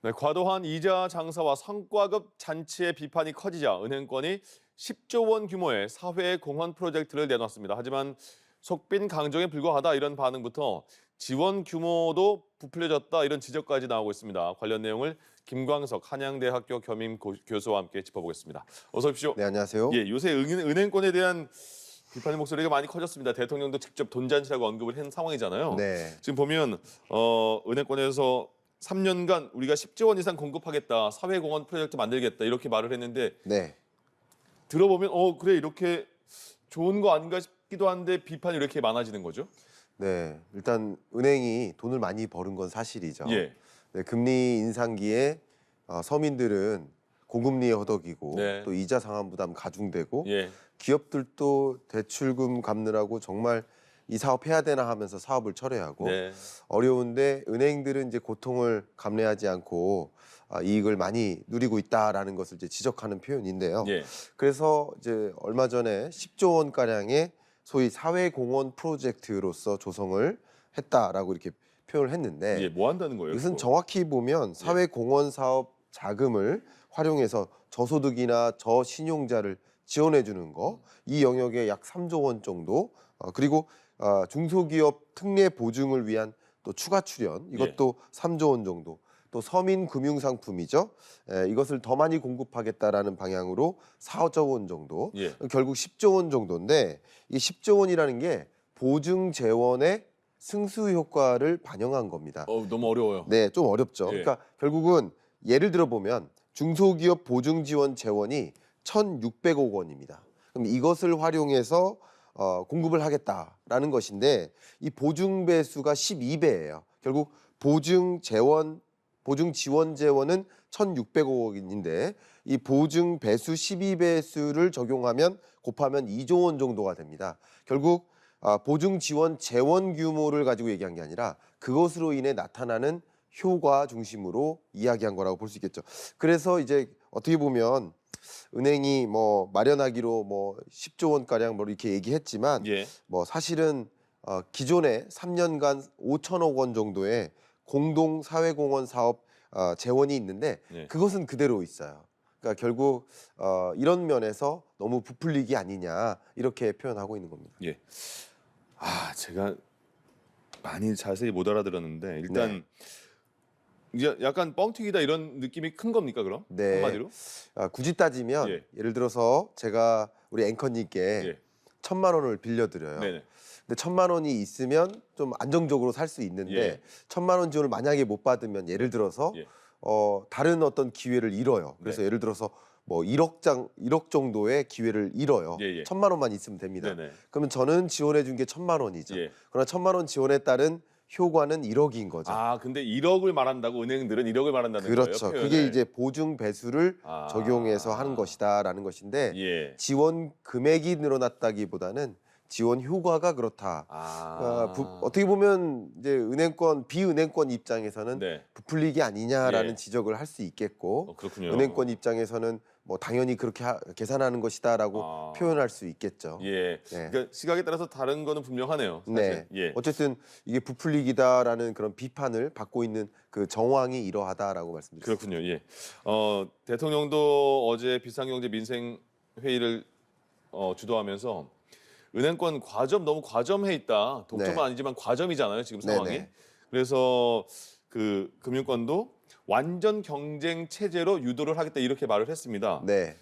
네, 과도한 이자 장사와 성과급 잔치의 비판이 커지자 은행권이 10조 원 규모의 사회 공헌 프로젝트를 내놨습니다. 하지만 속빈 강정에 불과하다 이런 반응부터 지원 규모도 부풀려졌다 이런 지적까지 나오고 있습니다. 관련 내용을 김광석 한양대학교 교수와 함께 짚어보겠습니다. 어서 오십시오. 네, 안녕하세요. 예, 요새 은행권에 대한 비판의 목소리가 많이 커졌습니다. 대통령도 직접 돈잔치라고 언급을 한 상황이잖아요. 네. 지금 보면 은행권에서 3년간 우리가 10조 원 이상 공급하겠다, 사회공헌 프로젝트 만들겠다 이렇게 말을 했는데 네. 들어보면 그래 이렇게 좋은 거 아닌가 싶기도 한데 비판이 이렇게 많아지는 거죠? 네. 일단 은행이 돈을 많이 버는 건 사실이죠. 예. 네, 금리 인상기에 서민들은 고금리에 허덕이고 네. 또 이자 상환 부담 가중되고 예. 기업들도 대출금 갚느라고 정말 이 사업 해야 되나 하면서 사업을 철회하고 네. 어려운데 은행들은 이제 고통을 감내하지 않고 이익을 많이 누리고 있다라는 것을 이제 지적하는 표현인데요. 예. 그래서 이제 얼마 전에 10조 원 가량의 소위 사회공헌 프로젝트로서 조성을 했다라고 이렇게 표현을 했는데 예. 뭐 한다는 거예요? 이것은 그거? 정확히 보면 사회공헌 사업 자금을 활용해서 저소득이나 저신용자를 지원해 주는 거, 이 영역에 약 3조 원 정도, 그리고 중소기업 특례 보증을 위한 또 추가 출연, 이것도 3조 원 정도, 또 서민 금융 상품이죠. 이것을 더 많이 공급하겠다라는 방향으로 4조 원 정도, 예. 결국 10조 원 정도인데 이 10조 원이라는 게 보증 재원의 승수 효과를 반영한 겁니다. 너무 어려워요. 네, 좀 어렵죠. 예. 그러니까 결국은 예를 들어 보면 중소기업 보증 지원 재원이 1,600억 원입니다. 그럼 이것을 활용해서 공급을 하겠다라는 것인데 이 보증 배수가 12배예요. 결국 보증 지원 재원은 1,600억 원인데 이 보증 배수 12배수를 적용하면 곱하면 2조 원 정도가 됩니다. 결국 보증 지원 재원 규모를 가지고 얘기한 게 아니라 그것으로 인해 나타나는 효과 중심으로 이야기한 거라고 볼 수 있겠죠. 그래서 이제 어떻게 보면 은행이 뭐 마련하기로 뭐 10조 원 가량 뭐 이렇게 얘기했지만 예. 뭐 사실은 기존에 3년간 5천억 원 정도의 공동 사회공헌 사업 재원이 있는데 예. 그것은 그대로 있어요. 그러니까 결국 이런 면에서 너무 부풀리기 아니냐 이렇게 표현하고 있는 겁니다. 예. 제가 많이 자세히 못 알아들었는데 일단 네. 이제 약간 뻥튀기다 이런 느낌이 큰 겁니까 그럼? 네. 한마디로? 굳이 따지면 예. 예를 들어서 제가 우리 앵커님께 예. 1,000만 원을 빌려드려요. 네네. 근데 1,000만 원이 있으면 좀 안정적으로 살 수 있는데 예. 1,000만 원 지원을 만약에 못 받으면 예를 들어서 예. 다른 어떤 기회를 잃어요. 그래서 네. 예를 들어서 뭐 1억 정도의 기회를 잃어요. 예, 예. 1,000만 원만 있으면 됩니다. 네네. 그러면 저는 지원해 준 게 1,000만 원이죠. 예. 그러나 1,000만 원 지원에 따른 효과는 1억인 거죠. 근데 1억을 말한다고 은행들은 1억을 말한다는 그렇죠. 거예요? 그게 표현을? 이제 보증 배수를 아. 적용해서 하는 것이다라는 것인데 예. 지원 금액이 늘어났다기보다는 지원 효과가 그렇다. 어떻게 보면 이제 비은행권 입장에서는 네. 부풀리기 아니냐라는 예. 지적을 할 수 있겠고 그렇군요. 은행권 입장에서는 뭐 당연히 그렇게 계산하는 것이다라고 표현할 수 있겠죠. 예. 네. 그러니까 시각에 따라서 다른 거는 분명하네요. 사실. 네. 예. 어쨌든 이게 부풀리기다라는 그런 비판을 받고 있는 그 정황이 이러하다라고 말씀드렸습니다. 그렇군요. 예. 대통령도 어제 비상경제 민생 회의를 주도하면서 은행권 너무 과점해 있다. 독점은 네. 아니지만 과점이잖아요. 지금 상황이. 네네. 그래서 그 금융권도 완전 경쟁 체제로 유도를 하겠다 이렇게 말을 했습니다. 네.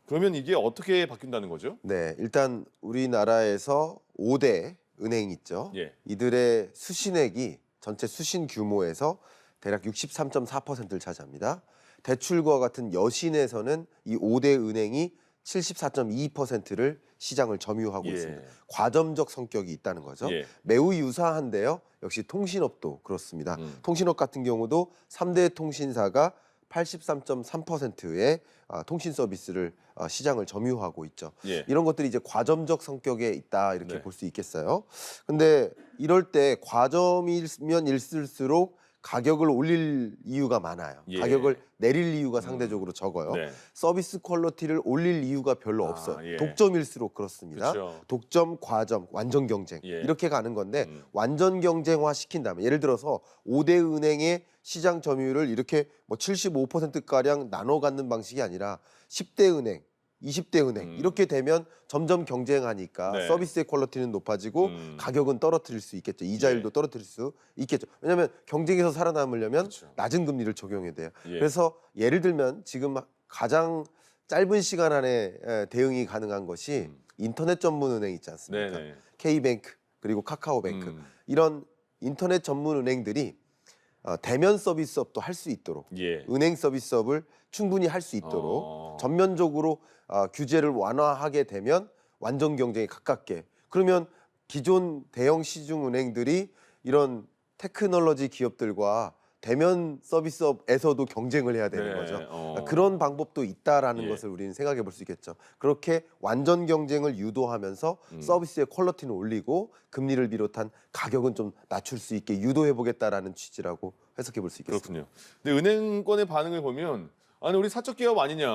그러면 이게 어떻게 바뀐다는 거죠? 네, 일단 우리나라에서 5대 은행 있죠. 예. 이들의 수신액이 전체 수신 규모에서 대략 63.4%를 차지합니다. 대출과 같은 여신에서는 이 5대 은행이 74.2%를 시장을 점유하고 예. 있습니다. 과점적 성격이 있다는 거죠. 예. 매우 유사한데요. 역시 통신업도 그렇습니다. 통신업 같은 경우도 3대 통신사가 83.3%의 통신 서비스를 시장을 점유하고 있죠. 예. 이런 것들이 이제 과점적 성격에 있다 이렇게 네. 볼 수 있겠어요. 근데 이럴 때 과점이면 있을수록 가격을 올릴 이유가 많아요. 예. 가격을 내릴 이유가 상대적으로 적어요. 네. 서비스 퀄리티를 올릴 이유가 별로 아, 없어요. 예. 독점일수록 그렇습니다. 그쵸. 독점, 과점, 완전 경쟁 예. 이렇게 가는 건데 완전 경쟁화 시킨다면 예를 들어서 5대 은행의 시장 점유율을 이렇게 뭐 75%가량 나눠 갖는 방식이 아니라 10대 은행, 20대 은행 이렇게 되면 점점 경쟁하니까 네. 서비스의 퀄리티는 높아지고 가격은 떨어뜨릴 수 있겠죠. 이자율도 예. 떨어뜨릴 수 있겠죠. 왜냐하면 경쟁에서 살아남으려면 그렇죠. 낮은 금리를 적용해야 돼요. 예. 그래서 예를 들면 지금 가장 짧은 시간 안에 대응이 가능한 것이 인터넷 전문 은행 있지 않습니까? 네네. K뱅크 그리고 카카오뱅크 음. 이런 인터넷 전문 은행들이 대면 서비스업도 할 수 있도록 예. 은행 서비스업을 충분히 할 수 있도록 전면적으로 규제를 완화하게 되면 완전 경쟁에 가깝게 그러면 기존 대형 시중 은행들이 이런 테크놀로지 기업들과 대면 서비스업에서도 경쟁을 해야 되는 네. 거죠. 어. 그런 방법도 있다라는 예. 것을 우리는 생각해 볼 수 있겠죠. 그렇게 완전 경쟁을 유도하면서 서비스의 퀄리티는 올리고 금리를 비롯한 가격은 좀 낮출 수 있게 유도해 보겠다라는 취지라고 해석해 볼 수 있겠습니다. 그렇군요. 근데 은행권의 반응을 보면 아니 우리 사적 기업 아니냐.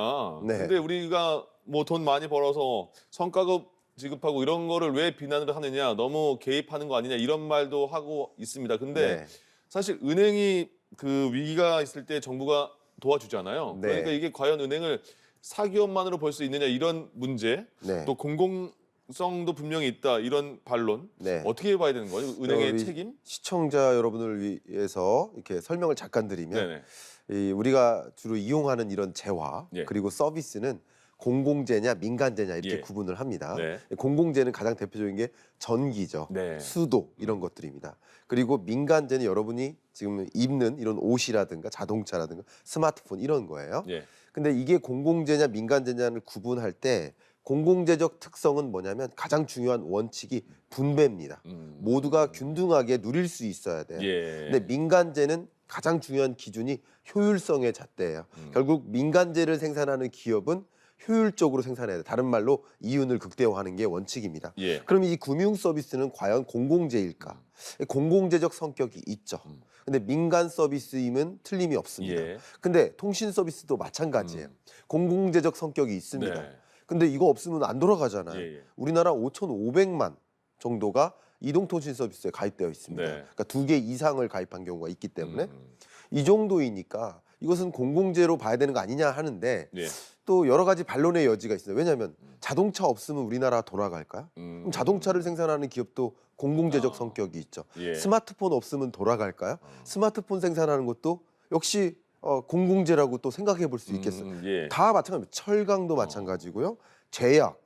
네. 근데 우리가 뭐 돈 많이 벌어서 성과급 지급하고 이런 거를 왜 비난을 하느냐. 너무 개입하는 거 아니냐. 이런 말도 하고 있습니다. 근데 네. 사실 은행이 그 위기가 있을 때 정부가 도와주잖아요. 네. 그러니까 이게 과연 은행을 사기업만으로 볼 수 있느냐 이런 문제, 네. 또 공공성도 분명히 있다 이런 반론 네. 어떻게 봐야 되는 거예요? 은행의 우리 책임? 시청자 여러분을 위해서 이렇게 설명을 잠깐 드리면 네네. 우리가 주로 이용하는 이런 재화 예. 그리고 서비스는 공공재냐 민간재냐 이렇게 예. 구분을 합니다. 네. 공공재는 가장 대표적인 게 전기죠. 네. 수도 이런 것들입니다. 그리고 민간재는 여러분이 지금 입는 이런 옷이라든가 자동차라든가 스마트폰 이런 거예요. 예. 근데 이게 공공재냐 민간재냐를 구분할 때 공공재적 특성은 뭐냐면 가장 중요한 원칙이 분배입니다. 모두가 균등하게 누릴 수 있어야 돼요. 예. 근데 민간재는 가장 중요한 기준이 효율성의 잣대예요. 결국 민간재를 생산하는 기업은 효율적으로 생산해야 돼. 다른 말로 이윤을 극대화하는 게 원칙입니다. 예. 그럼 이 금융 서비스는 과연 공공재일까? 공공재적 성격이 있죠. 근데 민간 서비스임은 틀림이 없습니다. 예. 근데 통신 서비스도 마찬가지예요. 공공재적 성격이 있습니다. 네. 근데 이거 없으면 안 돌아가잖아요. 예, 예. 우리나라 5,500만 정도가 이동통신 서비스에 가입되어 있습니다. 네. 그러니까 2개 이상을 가입한 경우가 있기 때문에 이 정도이니까 이것은 공공재로 봐야 되는 거 아니냐 하는데 예. 또 여러 가지 반론의 여지가 있어요. 왜냐하면 자동차 없으면 우리나라 돌아갈까요? 그럼 자동차를 생산하는 기업도 공공재적 성격이 있죠. 예. 스마트폰 없으면 돌아갈까요? 스마트폰 생산하는 것도 역시 공공재라고 또 생각해 볼 수 있겠어요. 예. 다 마찬가지입니다. 철강도 마찬가지고요. 제약,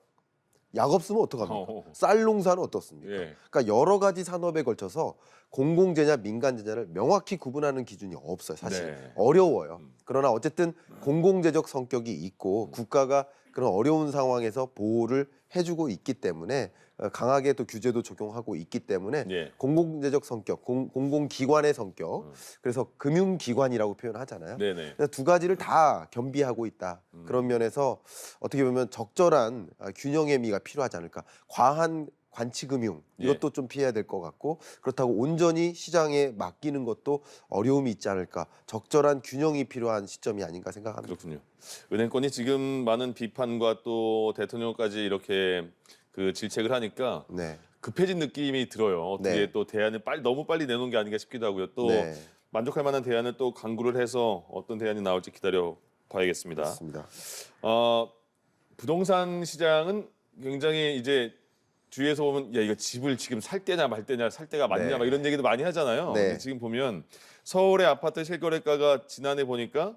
약 없으면 어떡합니까? 쌀 농사는 어떻습니까? 예. 그러니까 여러 가지 산업에 걸쳐서 공공재냐 민간재냐를 명확히 구분하는 기준이 없어요. 사실 네. 어려워요. 그러나 어쨌든 공공재적 성격이 있고 국가가 그런 어려운 상황에서 보호를 해주고 있기 때문에 강하게 또 규제도 적용하고 있기 때문에 예. 공공재적 성격, 공공기관의 성격, 그래서 금융기관이라고 표현하잖아요. 네네. 그래서 두 가지를 다 겸비하고 있다. 그런 면에서 어떻게 보면 적절한 균형의 미가 필요하지 않을까. 과한 관치금융 이것도 좀 피해야 될 것 같고 그렇다고 온전히 시장에 맡기는 것도 어려움이 있지 않을까. 적절한 균형이 필요한 시점이 아닌가 생각합니다. 그렇군요. 은행권이 지금 많은 비판과 또 대통령까지 이렇게 그 질책을 하니까 네. 급해진 느낌이 들어요. 어떻게 네. 또 대안을 너무 빨리 내놓은 게 아닌가 싶기도 하고요. 또 네. 만족할 만한 대안을 또 강구를 해서 어떤 대안이 나올지 기다려 봐야겠습니다. 맞습니다. 부동산 시장은 굉장히 이제 주위에서 보면 야 이거 집을 지금 살 때냐 말 때냐 살 때가 맞냐 네. 막 이런 얘기도 많이 하잖아요. 네. 근데 지금 보면 서울의 아파트 실거래가가 지난해 보니까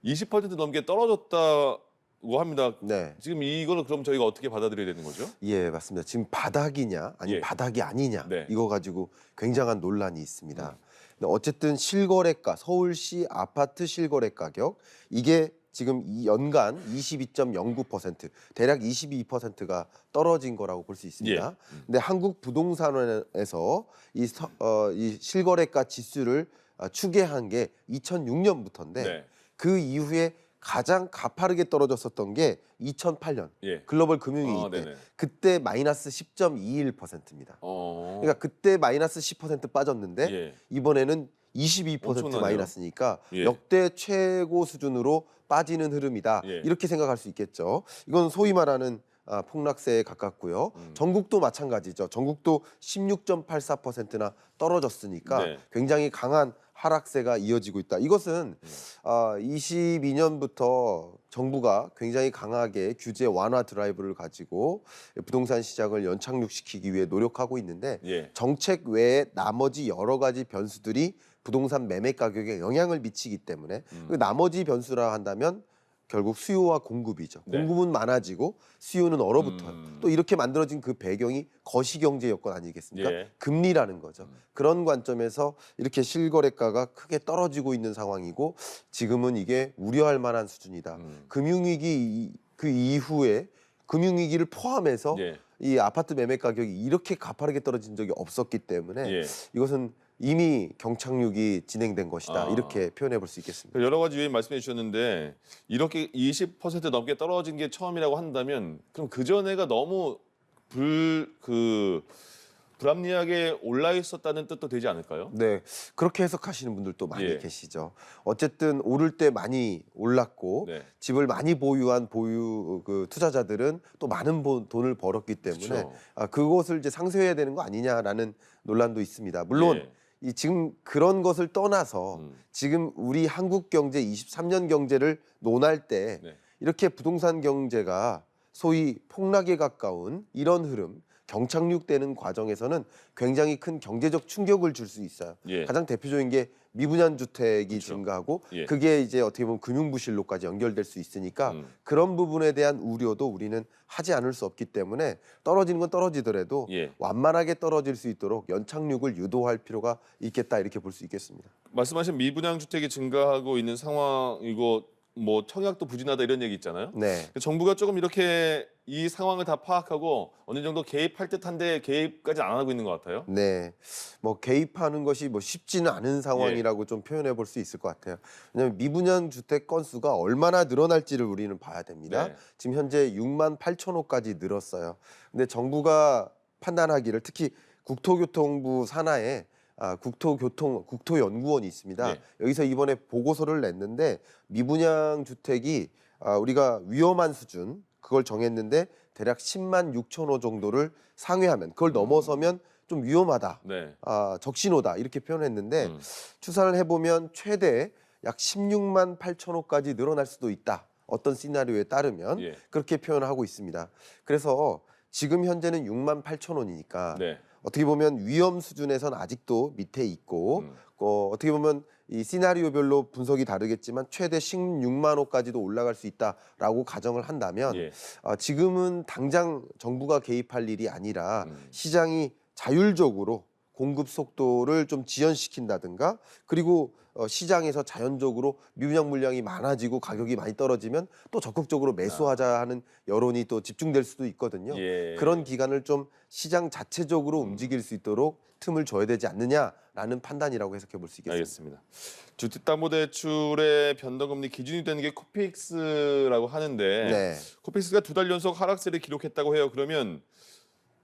20% 넘게 떨어졌다고 합니다. 네. 지금 이거는 그럼 저희가 어떻게 받아들여야 되는 거죠? 예, 맞습니다. 지금 바닥이냐 아니면 예. 바닥이 아니냐 네. 이거 가지고 굉장한 논란이 있습니다. 근데 어쨌든 실거래가 서울시 아파트 실거래 가격 이게 지금 이 연간 22.09% 대략 22%가 떨어진 거라고 볼 수 있습니다. 근데 한국 부동산원에서 이 실거래가 지수를 추계한 게 2006년부터인데 네. 그 이후에 가장 가파르게 떨어졌었던 게 2008년 예. 글로벌 금융위기 때 네네. 그때 마이너스 10.21%입니다. 그러니까 그때 마이너스 10% 빠졌는데 예. 이번에는 22% 엄청나네요. 마이너스니까 예. 역대 최고 수준으로 빠지는 흐름이다. 예. 이렇게 생각할 수 있겠죠. 이건 소위 말하는 폭락세에 가깝고요. 전국도 마찬가지죠. 전국도 16.84%나 떨어졌으니까 네. 굉장히 강한 하락세가 이어지고 있다. 이것은 22년부터 정부가 굉장히 강하게 규제 완화 드라이브를 가지고 부동산 시장을 연착륙시키기 위해 노력하고 있는데 예. 정책 외에 나머지 여러 가지 변수들이 부동산 매매 가격에 영향을 미치기 때문에 그 나머지 변수라 한다면 결국 수요와 공급이죠. 네. 공급은 많아지고 수요는 얼어붙어요. 또 이렇게 만들어진 그 배경이 거시경제 여건 아니겠습니까? 예. 금리라는 거죠. 그런 관점에서 이렇게 실거래가가 크게 떨어지고 있는 상황이고 지금은 이게 우려할 만한 수준이다. 금융위기 그 이후에 금융위기를 포함해서 예. 이 아파트 매매 가격이 이렇게 가파르게 떨어진 적이 없었기 때문에 예. 이것은 이미 경착륙이 진행된 것이다. 이렇게 표현해 볼 수 있겠습니다. 여러 가지 요인 말씀해 주셨는데 이렇게 20% 넘게 떨어진 게 처음이라고 한다면 그럼 그 전에가 너무 불합리하게 올라 있었다는 뜻도 되지 않을까요? 네, 그렇게 해석하시는 분들도 많이 예. 계시죠. 어쨌든 오를 때 많이 올랐고 네. 집을 많이 보유한 그 투자자들은 또 많은 돈을 벌었기 때문에 그렇죠. 그것을 이제 상쇄해야 되는 거 아니냐라는 논란도 있습니다. 물론 예. 이 지금 그런 것을 떠나서 지금 우리 한국 경제 23년 경제를 논할 때 네. 이렇게 부동산 경제가 소위 폭락에 가까운 이런 흐름 경착륙되는 과정에서는 굉장히 큰 경제적 충격을 줄 수 있어요. 예. 가장 대표적인 게 미분양 주택이 그렇죠. 증가하고 예. 그게 이제 어떻게 보면 금융부실로까지 연결될 수 있으니까 그런 부분에 대한 우려도 우리는 하지 않을 수 없기 때문에 떨어지는 건 떨어지더라도 예. 완만하게 떨어질 수 있도록 연착륙을 유도할 필요가 있겠다 이렇게 볼 수 있겠습니다. 말씀하신 미분양 주택이 증가하고 있는 상황이고 뭐 청약도 부진하다 이런 얘기 있잖아요. 네. 정부가 조금 이렇게 이 상황을 다 파악하고 어느 정도 개입할 듯한데 개입까지 안 하고 있는 것 같아요. 네, 뭐 개입하는 것이 뭐 쉽지는 않은 상황이라고 좀 표현해 볼 수 있을 것 같아요. 왜냐하면 미분양 주택 건수가 얼마나 늘어날지를 우리는 봐야 됩니다. 네. 지금 현재 6만 8천 호까지 늘었어요. 근데 정부가 판단하기를 특히 국토교통부 산하에 국토연구원이 있습니다. 네. 여기서 이번에 보고서를 냈는데 미분양 주택이 우리가 위험한 수준 그걸 정했는데 대략 10만 6천 호 정도를 상회하면 그걸 넘어서면 좀 위험하다. 네. 적신호다 이렇게 표현했는데 추산을 해보면 최대 약 16만 8천 호까지 늘어날 수도 있다. 어떤 시나리오에 따르면 예. 그렇게 표현하고 있습니다. 그래서 지금 현재는 6만 8천 호니까 네. 어떻게 보면 위험 수준에선 아직도 밑에 있고 어떻게 보면 이 시나리오별로 분석이 다르겠지만 최대 16만 호까지도 올라갈 수 있다라고 가정을 한다면 예. 지금은 당장 정부가 개입할 일이 아니라 시장이 자율적으로 공급 속도를 좀 지연시킨다든가 그리고 시장에서 자연적으로 미분양 물량이 많아지고 가격이 많이 떨어지면 또 적극적으로 매수하자 하는 여론이 또 집중될 수도 있거든요. 예. 그런 기간을 좀 시장 자체적으로 움직일 수 있도록 틈을 줘야 되지 않느냐라는 판단이라고 해석해 볼 수 있겠습니다. 알겠습니다. 주택담보대출의 변동금리 기준이 되는 게 코픽스라고 하는데 네. 코픽스가 2달 연속 하락세를 기록했다고 해요. 그러면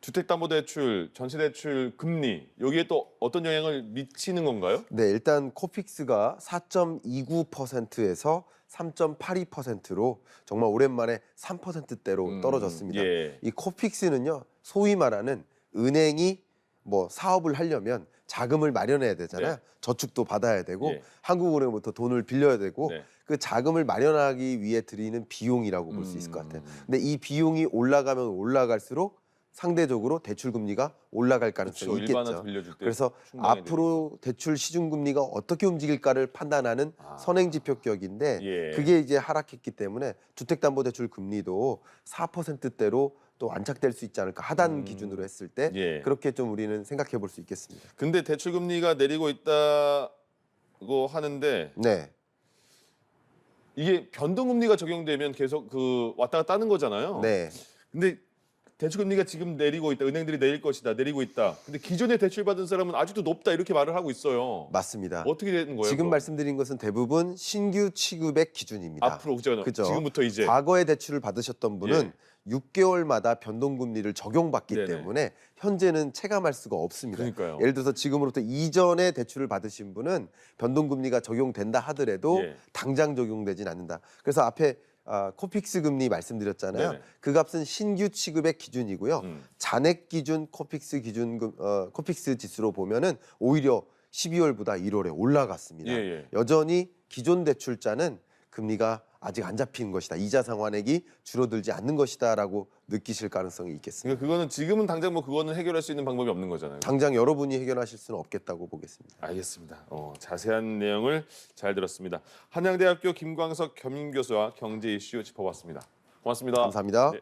주택담보대출, 전세대출 금리 여기에 또 어떤 영향을 미치는 건가요? 네, 일단 코픽스가 4.29%에서 3.82%로 정말 오랜만에 3%대로 떨어졌습니다. 예. 이 코픽스는요, 소위 말하는 은행이 뭐 사업을 하려면 자금을 마련해야 되잖아요. 네. 저축도 받아야 되고 예. 한국은행부터 돈을 빌려야 되고 네. 그 자금을 마련하기 위해 들이는 비용이라고 볼 수 있을 것 같아요. 근데 이 비용이 올라가면 올라갈수록 상대적으로 대출 금리가 올라갈 가능성이 그렇죠. 있겠죠. 일반화 빌려줄 때 그래서 충당해야 앞으로 대출 시중 금리가 어떻게 움직일까를 판단하는 선행 지표격인데 예. 그게 이제 하락했기 때문에 주택담보대출 금리도 4%대로 또 안착될 수 있지 않을까 하단 기준으로 했을 때 예. 그렇게 좀 우리는 생각해 볼 수 있겠습니다. 근데 대출 금리가 내리고 있다고 하는데 네, 이게 변동금리가 적용되면 계속 그 왔다 갔다 하는 거잖아요. 네, 근데 대출 금리가 지금 내리고 있다. 은행들이 내릴 것이다. 내리고 있다. 근데 기존에 대출 받은 사람은 아직도 높다 이렇게 말을 하고 있어요. 맞습니다. 어떻게 되는 거예요? 지금 그럼? 말씀드린 것은 대부분 신규 취급액 기준입니다. 앞으로 그죠? 그죠? 지금부터 이제 과거에 대출을 받으셨던 분은 6개월마다 변동금리를 적용받기 네네. 때문에 현재는 체감할 수가 없습니다. 그러니까요. 예를 들어서 지금으로부터 이전에 대출을 받으신 분은 변동금리가 적용된다 하더라도 예. 당장 적용되진 않는다. 그래서 앞에 코픽스 금리 말씀드렸잖아요. 네네. 그 값은 신규 취급액 기준이고요. 잔액 기준 코픽스 기준 코픽스 지수로 보면은 오히려 12월보다 1월에 올라갔습니다. 예, 예. 여전히 기존 대출자는 금리가 아직 안 잡힌 것이다. 이자 상환액이 줄어들지 않는 것이다라고 느끼실 가능성이 있겠습니다. 그러니까 그거는 지금은 당장 뭐 그거는 해결할 수 있는 방법이 없는 거잖아요. 당장 여러분이 해결하실 수는 없겠다고 보겠습니다. 알겠습니다. 자세한 내용을 잘 들었습니다. 한양대학교 김광석 겸임교수와 경제 이슈 짚어봤습니다. 고맙습니다. 감사합니다. 네.